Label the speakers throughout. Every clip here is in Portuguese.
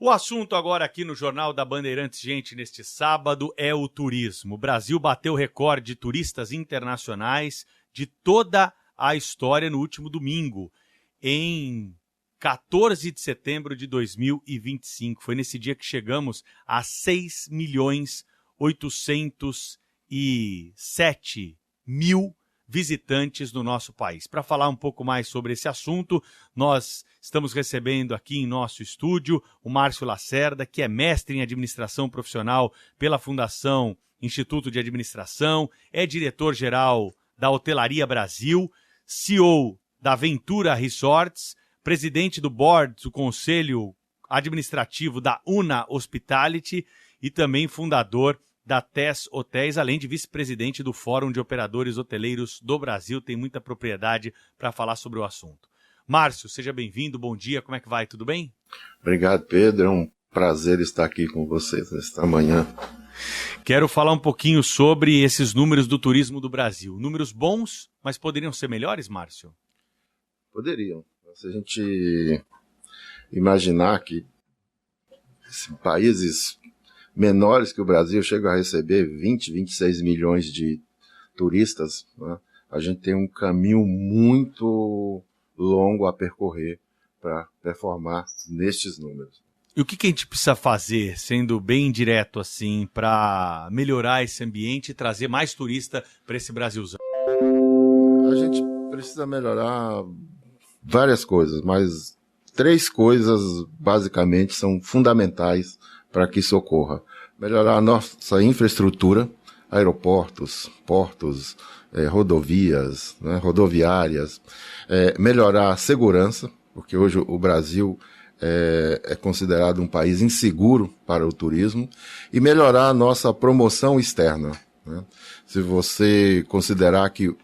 Speaker 1: O assunto agora aqui no Jornal da Bandeirantes, gente, neste sábado, é o turismo. O Brasil bateu recorde de turistas internacionais de toda a história no último domingo, em 14 de setembro de 2025. Foi nesse dia que chegamos a 6.807.000 visitantes no nosso país. Para falar um pouco mais sobre esse assunto, nós estamos recebendo aqui em nosso estúdio o Márcio Lacerda, que é mestre em administração profissional pela Fundação Instituto de Administração, é diretor-geral da Hotelaria Brasil, CEO da Ventura Resorts, presidente do board do Conselho Administrativo da Una Hospitality e também fundador da TES Hotéis, além de vice-presidente do Fórum de Operadores Hoteleiros do Brasil. Tem muita propriedade para falar sobre o assunto. Márcio, seja bem-vindo, bom dia, como é que vai, tudo bem?
Speaker 2: Obrigado, Pedro, é um prazer estar aqui com vocês nesta manhã.
Speaker 1: Quero falar um pouquinho sobre esses números do turismo do Brasil. Números bons, mas poderiam ser melhores, Márcio?
Speaker 2: Poderiam. Se a gente imaginar que países menores que o Brasil chegam a receber 20, 26 milhões de turistas, né? A gente tem um caminho muito longo a percorrer para performar nestes números.
Speaker 1: E o que a gente precisa fazer, sendo bem direto assim, para melhorar esse ambiente e trazer mais turista para esse Brasilzão?
Speaker 2: A gente precisa melhorar várias coisas, mas 3 coisas basicamente são fundamentais para que isso ocorra. Melhorar a nossa infraestrutura, aeroportos, portos, rodovias, né, rodoviárias, melhorar a segurança, porque hoje o Brasil é considerado um país inseguro para o turismo, e melhorar a nossa promoção externa, né? Se você considerar que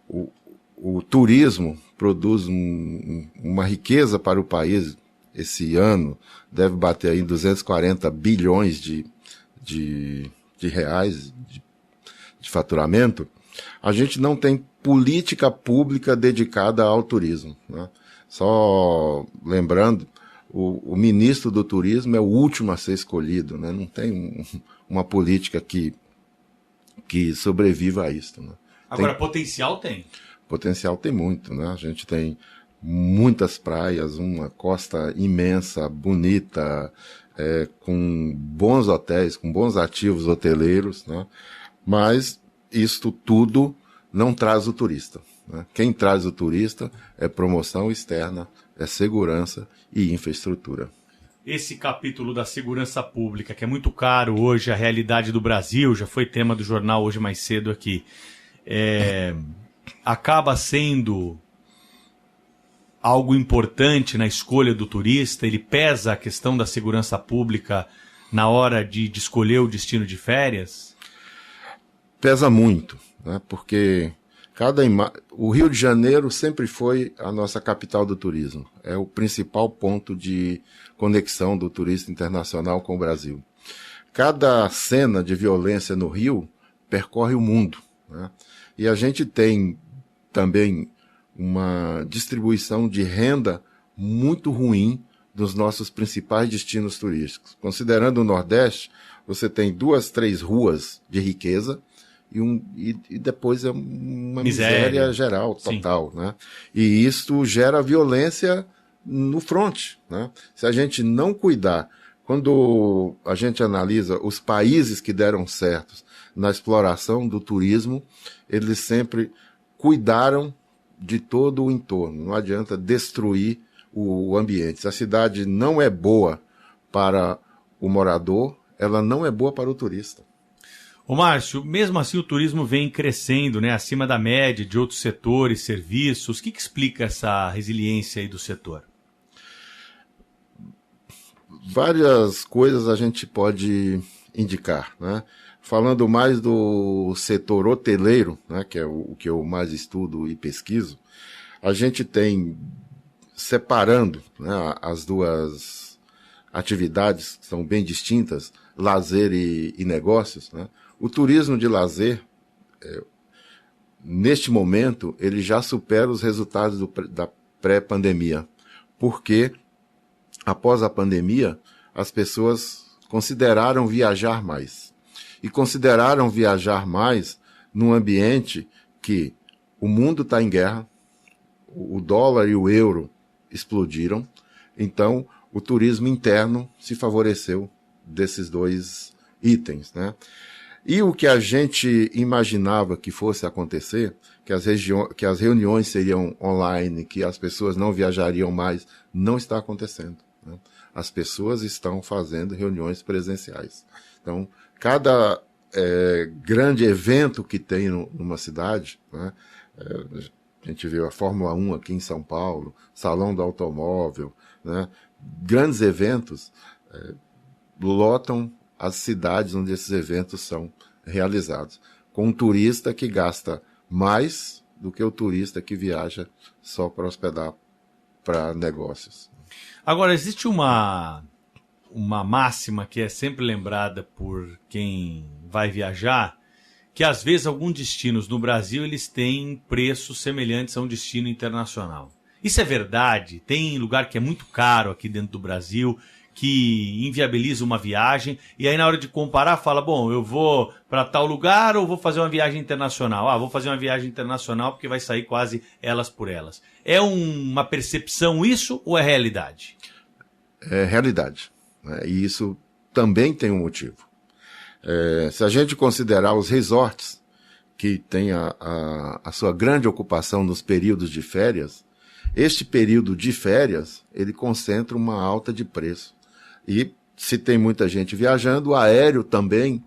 Speaker 2: o turismo produz uma riqueza para o país, esse ano deve bater aí 240 bilhões de reais de faturamento, a gente não tem política pública dedicada ao turismo, né? Só lembrando, o ministro do turismo é o último a ser escolhido, né? Não tem uma política que sobreviva a isso, né?
Speaker 1: Agora, potencial tem?
Speaker 2: Potencial tem muito, né? A gente tem muitas praias, uma costa imensa, bonita, com bons hotéis, com bons ativos hoteleiros, né? Mas isto tudo não traz o turista, né? Quem traz o turista é promoção externa, é segurança e infraestrutura.
Speaker 1: Esse capítulo da segurança pública, que é muito caro hoje, a realidade do Brasil, já foi tema do jornal hoje mais cedo aqui, acaba sendo algo importante na escolha do turista? Ele pesa a questão da segurança pública na hora de escolher o destino de férias?
Speaker 2: Pesa muito, né? Porque o Rio de Janeiro sempre foi a nossa capital do turismo. É o principal ponto de conexão do turista internacional com o Brasil. Cada cena de violência no Rio percorre o mundo, né? E a gente tem também uma distribuição de renda muito ruim dos nossos principais destinos turísticos. Considerando o Nordeste, você tem 2, 3 ruas de riqueza e depois é uma miséria geral, total, né? E isso gera violência no fronte, né? Se a gente não cuidar, quando a gente analisa os países que deram certo na exploração do turismo, eles sempre cuidaram de todo o entorno. Não adianta destruir o ambiente. Se a cidade não é boa para o morador, ela não é boa para o turista.
Speaker 1: Ô Márcio, mesmo assim o turismo vem crescendo, né, acima da média de outros setores, serviços. O que explica essa resiliência aí do setor?
Speaker 2: Várias coisas a gente pode indicar, né? Falando mais do setor hoteleiro, né, que é o que eu mais estudo e pesquiso, a gente tem, separando, né, as duas atividades que são bem distintas, lazer e negócios, né? O turismo de lazer, neste momento, ele já supera os resultados da pré-pandemia, porque após a pandemia, as pessoas consideraram viajar mais. E consideraram viajar mais num ambiente que o mundo está em guerra, o dólar e o euro explodiram, então o turismo interno se favoreceu desses dois itens, né? E o que a gente imaginava que fosse acontecer, que as reuniões seriam online, que as pessoas não viajariam mais, não está acontecendo, né? As pessoas estão fazendo reuniões presenciais. Então, cada grande evento que tem numa cidade, né? A gente viu a Fórmula 1 aqui em São Paulo, Salão do Automóvel, né? Grandes eventos lotam as cidades onde esses eventos são realizados, com um turista que gasta mais do que o turista que viaja só para hospedar para negócios.
Speaker 1: Agora, existe uma máxima que é sempre lembrada por quem vai viajar, que às vezes alguns destinos no Brasil eles têm preços semelhantes a um destino internacional. Isso é verdade? Tem lugar que é muito caro aqui dentro do Brasil, que inviabiliza uma viagem, e aí na hora de comparar fala, bom, eu vou para tal lugar ou vou fazer uma viagem internacional? Ah, vou fazer uma viagem internacional porque vai sair quase elas por elas. É uma percepção isso ou é realidade?
Speaker 2: É realidade, né? E isso também tem um motivo. Se a gente considerar os resorts, que tem a sua grande ocupação nos períodos de férias, este período de férias, ele concentra uma alta de preço. E se tem muita gente viajando, o aéreo também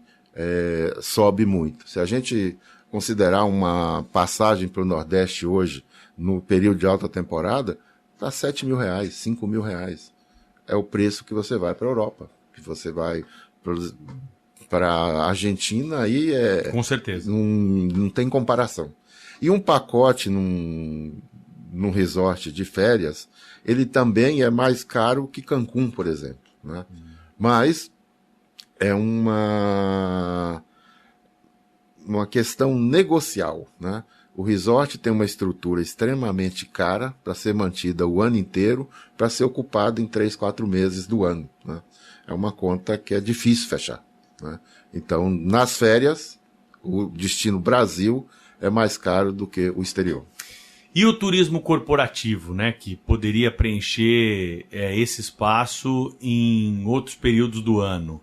Speaker 2: sobe muito. Se a gente considerar uma passagem para o Nordeste hoje, no período de alta temporada, está R$7 mil, R$5 mil. É o preço que você vai para a Europa, que você vai para a Argentina, aí
Speaker 1: com certeza.
Speaker 2: Não tem comparação. E um pacote num resort de férias, ele também é mais caro que Cancún, por exemplo, né? Mas é uma questão negocial, né? O resort tem uma estrutura extremamente cara para ser mantida o ano inteiro, para ser ocupado em 3, 4 meses do ano, né? É uma conta que é difícil fechar, né? Então, nas férias, o destino Brasil é mais caro do que o exterior.
Speaker 1: E o turismo corporativo, né, que poderia preencher esse espaço em outros períodos do ano,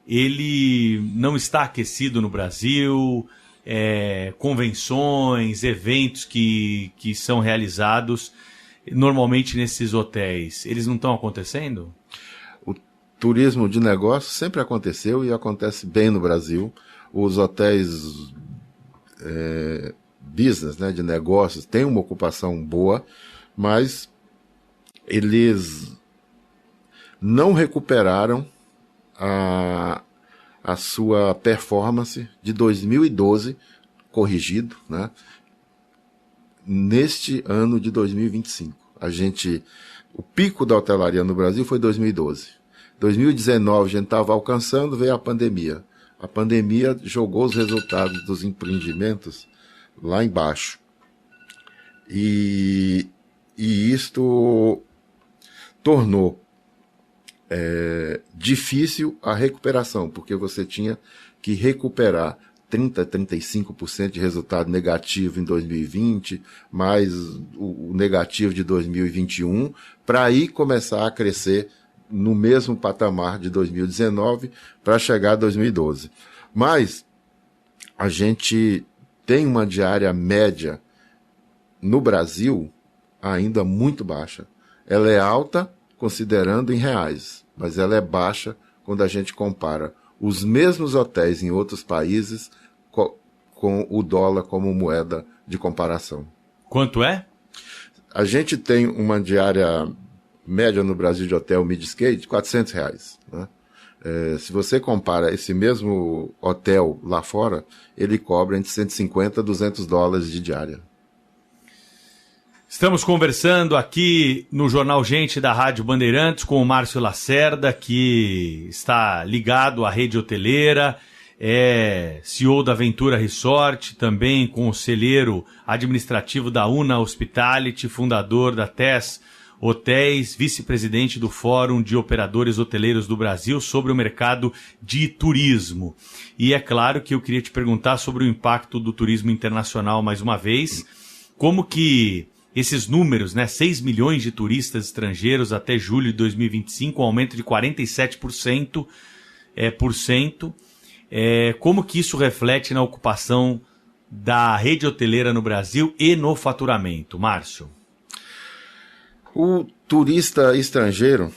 Speaker 1: ele não está aquecido no Brasil? Convenções, eventos que são realizados normalmente nesses hotéis, eles não estão acontecendo?
Speaker 2: O turismo de negócio sempre aconteceu e acontece bem no Brasil. Os hotéis business, né, de negócios, têm uma ocupação boa, mas eles não recuperaram a sua performance de 2012, corrigido, né, neste ano de 2025. O pico da hotelaria no Brasil foi 2012. 2019 a gente estava alcançando, veio a pandemia. A pandemia jogou os resultados dos empreendimentos lá embaixo. E isto tornou difícil a recuperação, porque você tinha que recuperar 30%, 35% de resultado negativo em 2020, mais o negativo de 2021, para aí começar a crescer no mesmo patamar de 2019 para chegar a 2012. Mas a gente tem uma diária média no Brasil ainda muito baixa. Ela é alta considerando em reais, mas ela é baixa quando a gente compara os mesmos hotéis em outros países com o dólar como moeda de comparação.
Speaker 1: Quanto é?
Speaker 2: A gente tem uma diária média no Brasil de hotel mid-scale de R$400, né? Se você compara esse mesmo hotel lá fora, ele cobra entre 150 e $200 de diária.
Speaker 1: Estamos conversando aqui no Jornal Gente da Rádio Bandeirantes com o Márcio Lacerda, que está ligado à rede hoteleira, é CEO da Ventura Resort, também conselheiro administrativo da Una Hospitality, fundador da TES Hotéis, vice-presidente do Fórum de Operadores Hoteleiros do Brasil, sobre o mercado de turismo. E é claro que eu queria te perguntar sobre o impacto do turismo internacional mais uma vez. Como que esses números, né, 6 milhões de turistas estrangeiros até julho de 2025, um aumento de 47%, como que isso reflete na ocupação da rede hoteleira no Brasil e no faturamento, Márcio?
Speaker 2: O turista estrangeiro,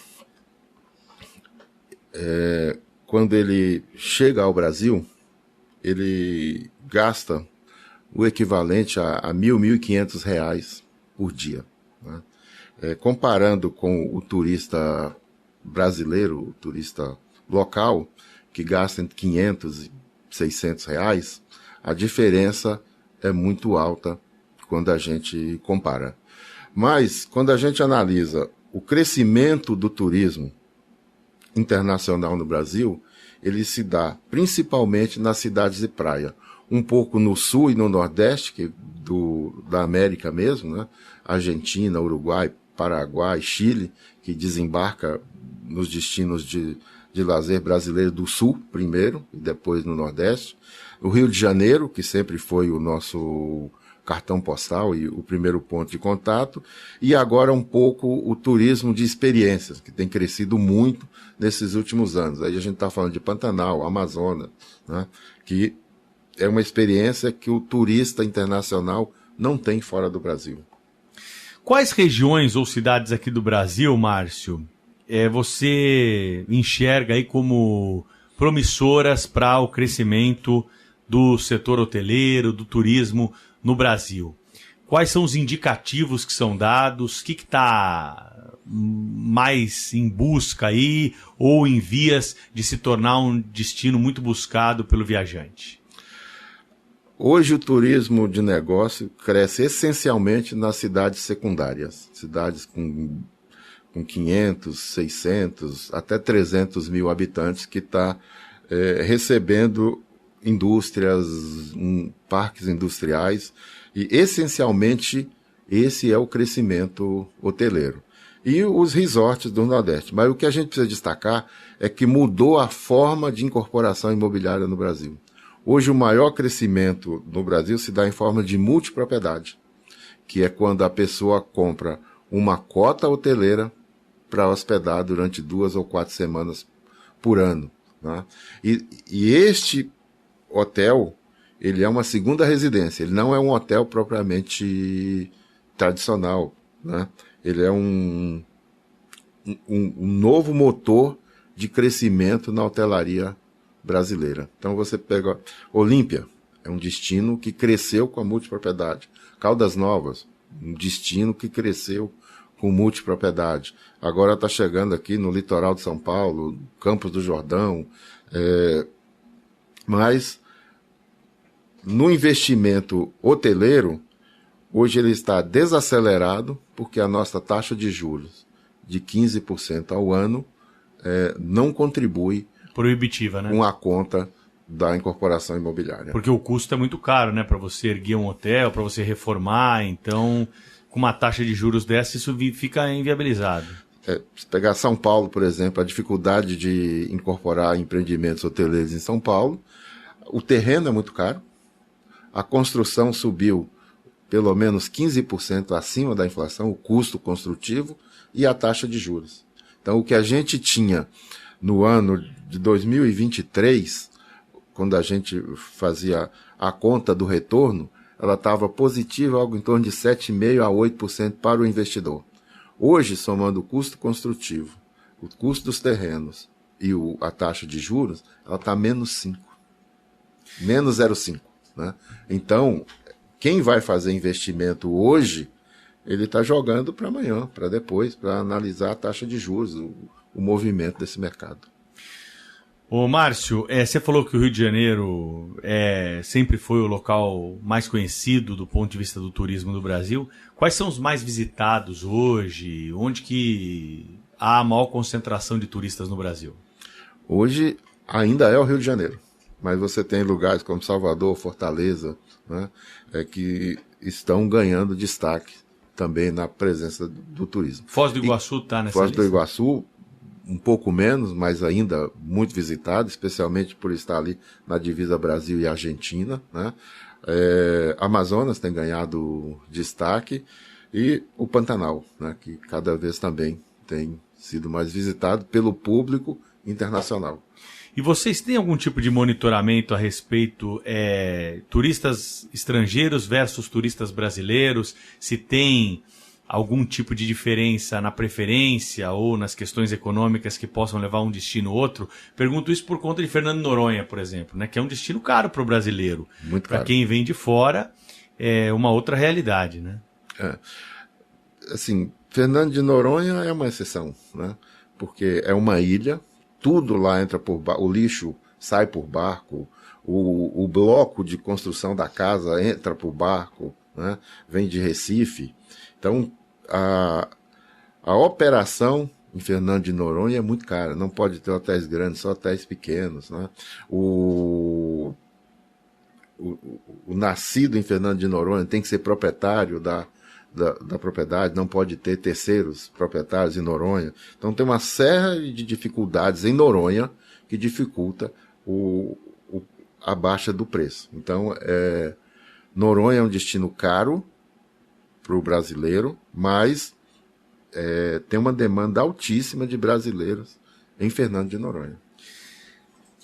Speaker 2: quando ele chega ao Brasil, ele gasta o equivalente a R$ 1.000, R$ 1.500 por dia, né? Comparando com o turista brasileiro, o turista local, que gasta entre 500 e 600 reais, a diferença é muito alta quando a gente compara. Mas, quando a gente analisa o crescimento do turismo internacional no Brasil, ele se dá principalmente nas cidades de praia. Um pouco no sul e no nordeste, da América mesmo, né? Argentina, Uruguai, Paraguai, Chile, que desembarca nos destinos de lazer brasileiro do sul, primeiro, e depois no nordeste. O Rio de Janeiro, que sempre foi o nosso cartão postal e o primeiro ponto de contato, e agora um pouco o turismo de experiências, que tem crescido muito nesses últimos anos. Aí a gente está falando de Pantanal, Amazonas, né, que é uma experiência que o turista internacional não tem fora do Brasil.
Speaker 1: Quais regiões ou cidades aqui do Brasil, Márcio, você enxerga aí como promissoras para o crescimento do setor hoteleiro, do turismo no Brasil? Quais são os indicativos que são dados? O que está mais em busca aí ou em vias de se tornar um destino muito buscado pelo viajante?
Speaker 2: Hoje o turismo de negócio cresce essencialmente nas cidades secundárias, cidades com 500, 600, até 300 mil habitantes, que está recebendo indústrias, parques industriais, e essencialmente esse é o crescimento hoteleiro. E os resorts do Nordeste. Mas o que a gente precisa destacar é que mudou a forma de incorporação imobiliária no Brasil. Hoje o maior crescimento no Brasil se dá em forma de multipropriedade, que é quando a pessoa compra uma cota hoteleira para hospedar durante 2 ou 4 semanas por ano, né? E este hotel, ele é uma segunda residência, ele não é um hotel propriamente tradicional, né? Ele é um novo motor de crescimento na hotelaria brasileira. Então você pega Olímpia, é um destino que cresceu com a multipropriedade. Caldas Novas, um destino que cresceu com multipropriedade. Agora está chegando aqui no litoral de São Paulo, Campos do Jordão, mas no investimento hoteleiro, hoje ele está desacelerado porque a nossa taxa de juros de 15% ao ano não contribui
Speaker 1: proibitiva, né?
Speaker 2: Com a conta da incorporação imobiliária.
Speaker 1: Porque o custo é muito caro, né? Para você erguer um hotel, para você reformar, então com uma taxa de juros dessa, isso fica inviabilizado.
Speaker 2: Se pegar São Paulo, por exemplo, a dificuldade de incorporar empreendimentos hoteleiros em São Paulo, o terreno é muito caro, a construção subiu pelo menos 15% acima da inflação, o custo construtivo e a taxa de juros. Então, o que a gente tinha no ano de 2023, quando a gente fazia a conta do retorno, ela estava positiva, algo em torno de 7,5% a 8% para o investidor. Hoje, somando o custo construtivo, o custo dos terrenos e a taxa de juros, ela está menos 5%, menos 0,5%. Né? Então, quem vai fazer investimento hoje, ele está jogando para amanhã, para depois, para analisar a taxa de juros, o movimento desse mercado.
Speaker 1: Ô Márcio, você falou que o Rio de Janeiro sempre foi o local mais conhecido do ponto de vista do turismo do Brasil. Quais são os mais visitados hoje? Onde que há a maior concentração de turistas no Brasil?
Speaker 2: Hoje ainda é o Rio de Janeiro, mas você tem lugares como Salvador, Fortaleza, né, que estão ganhando destaque também na presença do turismo.
Speaker 1: Foz do Iguaçu está nessa
Speaker 2: Foz
Speaker 1: lista?
Speaker 2: do Iguaçu, um pouco menos, mas ainda muito visitado, especialmente por estar ali na divisa Brasil e Argentina, né? Amazonas tem ganhado destaque e o Pantanal, né? Que cada vez também tem sido mais visitado pelo público internacional.
Speaker 1: E vocês têm algum tipo de monitoramento a respeito turistas estrangeiros versus turistas brasileiros? Se tem algum tipo de diferença na preferência ou nas questões econômicas que possam levar um destino ou outro? Pergunto isso por conta de Fernando de Noronha, por exemplo, né, que é um destino caro para o brasileiro.
Speaker 2: Muito caro.
Speaker 1: Para quem vem de fora, é uma outra realidade, né?
Speaker 2: Assim, Fernando de Noronha é uma exceção, né? Porque é uma ilha, tudo lá entra por barco, o lixo sai por barco, o bloco de construção da casa entra por barco, né? Vem de Recife. Então, a operação em Fernando de Noronha é muito cara, não pode ter hotéis grandes, só hotéis pequenos, né? O nascido em Fernando de Noronha tem que ser proprietário da propriedade, não pode ter terceiros proprietários em Noronha. Então tem uma série de dificuldades em Noronha que dificulta a baixa do preço. Então, Noronha é um destino caro para o brasileiro, mas tem uma demanda altíssima de brasileiros em Fernando de Noronha.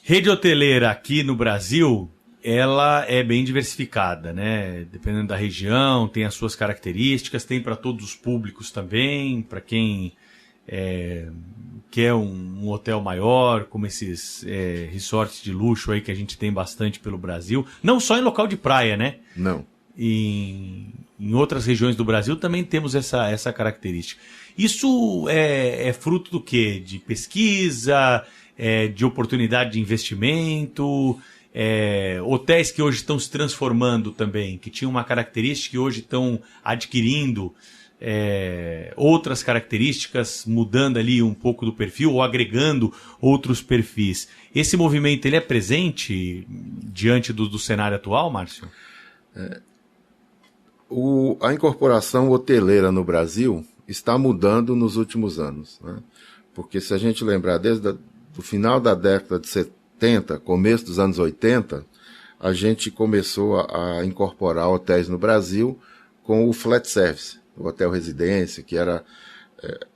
Speaker 1: Rede hoteleira aqui no Brasil, ela é bem diversificada, né? Dependendo da região, tem as suas características, tem para todos os públicos também, para quem quer um hotel maior, como esses resorts de luxo aí que a gente tem bastante pelo Brasil. Não só em local de praia, né?
Speaker 2: Não.
Speaker 1: Em outras regiões do Brasil também temos essa característica. Isso é fruto do quê? De pesquisa, de oportunidade de investimento, hotéis que hoje estão se transformando também, que tinham uma característica e hoje estão adquirindo outras características, mudando ali um pouco do perfil ou agregando outros perfis. Esse movimento ele é presente diante do cenário atual, Márcio?
Speaker 2: A incorporação hoteleira no Brasil está mudando nos últimos anos, né? Porque se a gente lembrar desde o final da década de 70, começo dos anos 80, a gente começou a incorporar hotéis no Brasil com o flat service, o hotel residência, que era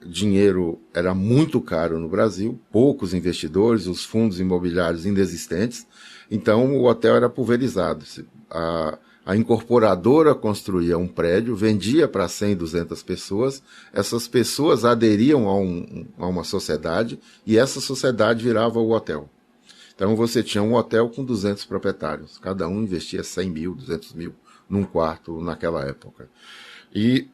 Speaker 2: dinheiro era muito caro no Brasil, poucos investidores, os fundos imobiliários inexistentes, então o hotel era pulverizado. A incorporadora construía um prédio, vendia para 100, 200 pessoas, essas pessoas aderiam a uma sociedade e essa sociedade virava o hotel. Então você tinha um hotel com 200 proprietários, cada um investia 100 mil, 200 mil num quarto naquela época. E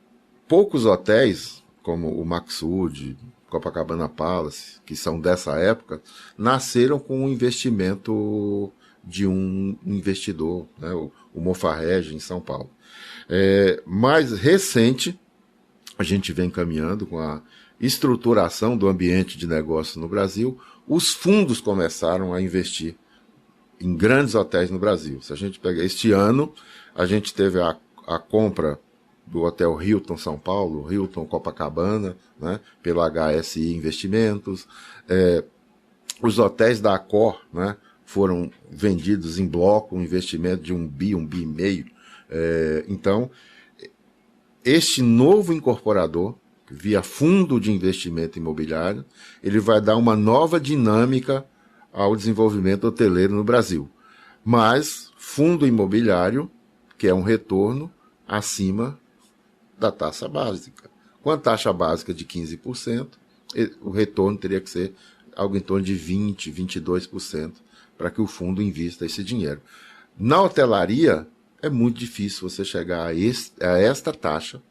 Speaker 2: poucos hotéis, como o Maxud, Copacabana Palace, que são dessa época, nasceram com um investimento de um investidor, né, o Mofarrege, em São Paulo. Mais recente, a gente vem caminhando com a estruturação do ambiente de negócio no Brasil, os fundos começaram a investir em grandes hotéis no Brasil. Se a gente pegar este ano, a gente teve a compra do Hotel Hilton São Paulo, Hilton Copacabana, né, pelo HSI Investimentos. Os hotéis da Accor, né, foram vendidos em bloco, um investimento de 1 bi, 1 bi e meio. Então, este novo incorporador, via fundo de investimento imobiliário, ele vai dar uma nova dinâmica ao desenvolvimento hoteleiro no Brasil. Mas fundo imobiliário, que é um retorno acima da taxa básica. Com a taxa básica de 15%, o retorno teria que ser algo em torno de 20%, 22%, para que o fundo invista esse dinheiro. Na hotelaria, é muito difícil você chegar a esta taxa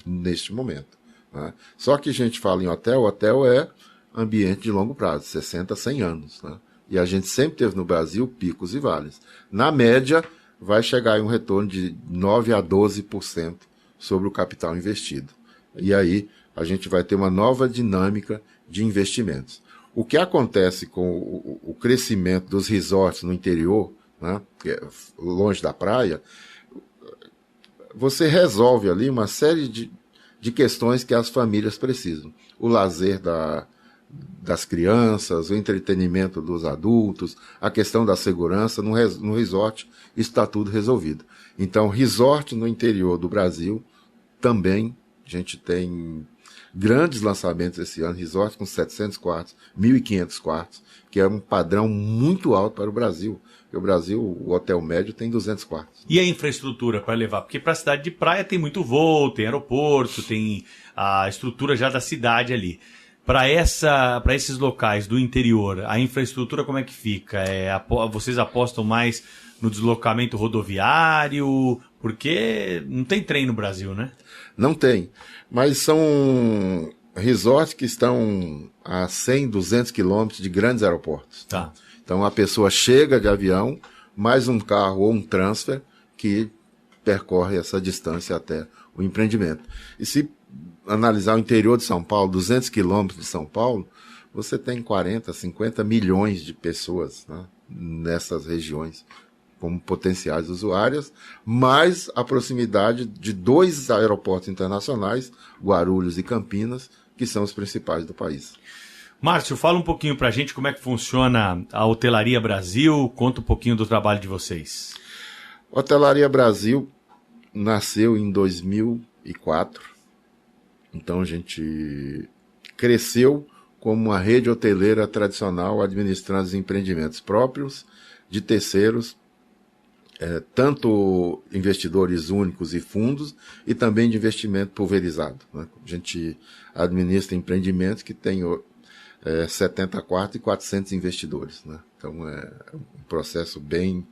Speaker 2: neste momento, né? Só que a gente fala em hotel é ambiente de longo prazo, 60, 100 anos, né? E a gente sempre teve no Brasil picos e vales. Na média, vai chegar em um retorno de 9% a 12% sobre o capital investido. E aí a gente vai ter uma nova dinâmica de investimentos. O que acontece com o crescimento dos resorts no interior, né, longe da praia, você resolve ali uma série de questões que as famílias precisam. O lazer das crianças, o entretenimento dos adultos, a questão da segurança. No resort, isso está tudo resolvido. Então, resort no interior do Brasil, também a gente tem grandes lançamentos esse ano, resort com 700 quartos, 1.500 quartos, que é um padrão muito alto para o Brasil. Porque o Brasil, o hotel médio tem 200 quartos.
Speaker 1: E a infraestrutura para levar? Porque para a cidade de praia tem muito voo, tem aeroporto, tem a estrutura já da cidade ali. Para esses locais do interior, a infraestrutura como é que fica? Vocês apostam mais no deslocamento rodoviário? Porque não tem trem no Brasil, né?
Speaker 2: Não tem, mas são resorts que estão a 100, 200 quilômetros de grandes aeroportos.
Speaker 1: Tá.
Speaker 2: Então a pessoa chega de avião, mais um carro ou um transfer que percorre essa distância até o empreendimento. E se analisar o interior de São Paulo, 200 quilômetros de São Paulo, você tem 40, 50 milhões de pessoas, né, nessas regiões como potenciais usuárias, mais a proximidade de 2 aeroportos internacionais, Guarulhos e Campinas, que são os principais do país.
Speaker 1: Márcio, fala um pouquinho para a gente como é que funciona a Hotelaria Brasil, conta um pouquinho do trabalho de vocês.
Speaker 2: A Hotelaria Brasil nasceu em 2004, então a gente cresceu como uma rede hoteleira tradicional administrando os empreendimentos próprios, de terceiros, tanto investidores únicos e fundos, e também de investimento pulverizado, né? A gente administra empreendimentos que têm 70 quartos e 400 investidores, né? Então é um processo bem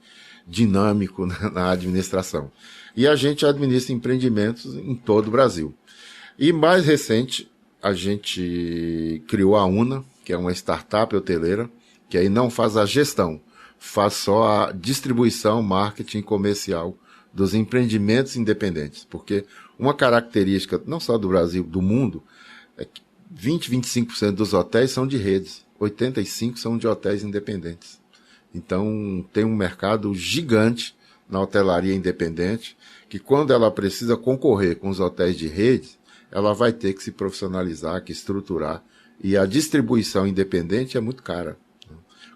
Speaker 2: dinâmico na administração. E a gente administra empreendimentos em todo o Brasil. E mais recente, a gente criou a UNA, que é uma startup hoteleira, que aí não faz a gestão, faz só a distribuição, marketing comercial dos empreendimentos independentes. Porque uma característica, não só do Brasil, do mundo, é que 20-25% dos hotéis são de redes, 85% são de hotéis independentes. Então tem um mercado gigante na hotelaria independente, que quando ela precisa concorrer com os hotéis de redes, ela vai ter que se profissionalizar, que estruturar, e a distribuição independente é muito cara.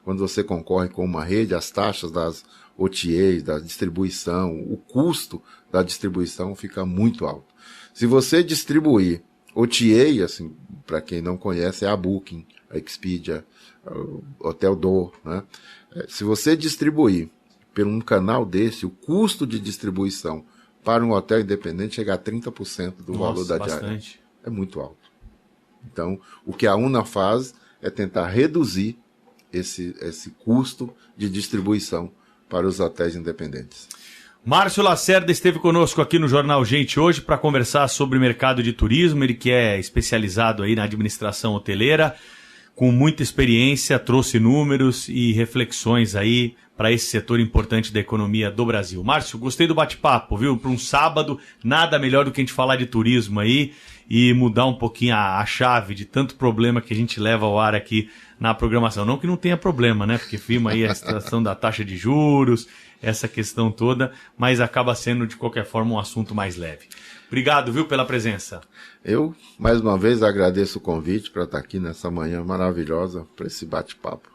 Speaker 2: Quando você concorre com uma rede, as taxas das OTAs, da distribuição, o custo da distribuição fica muito alto. Se você distribuir OTA, assim, para quem não conhece, é a Booking, a Expedia, o Hotel Do, né? Se você distribuir por um canal desse, o custo de distribuição para um hotel independente chega a 30% do valor da diária.
Speaker 1: Bastante.
Speaker 2: É muito alto. Então, o que a UNA faz é tentar reduzir esse custo de distribuição para os hotéis independentes.
Speaker 1: Márcio Lacerda esteve conosco aqui no Jornal Gente hoje para conversar sobre mercado de turismo. Ele que é especializado aí na administração hoteleira, com muita experiência, trouxe números e reflexões aí para esse setor importante da economia do Brasil. Márcio, gostei do bate-papo, viu? Para um sábado, nada melhor do que a gente falar de turismo aí e mudar um pouquinho a chave de tanto problema que a gente leva ao ar aqui na programação. Não que não tenha problema, né? Porque vimos aí a situação da taxa de juros, essa questão toda, mas acaba sendo, de qualquer forma, um assunto mais leve. Obrigado, viu, pela presença.
Speaker 2: Eu, mais uma vez, agradeço o convite para estar aqui nessa manhã maravilhosa para esse bate-papo.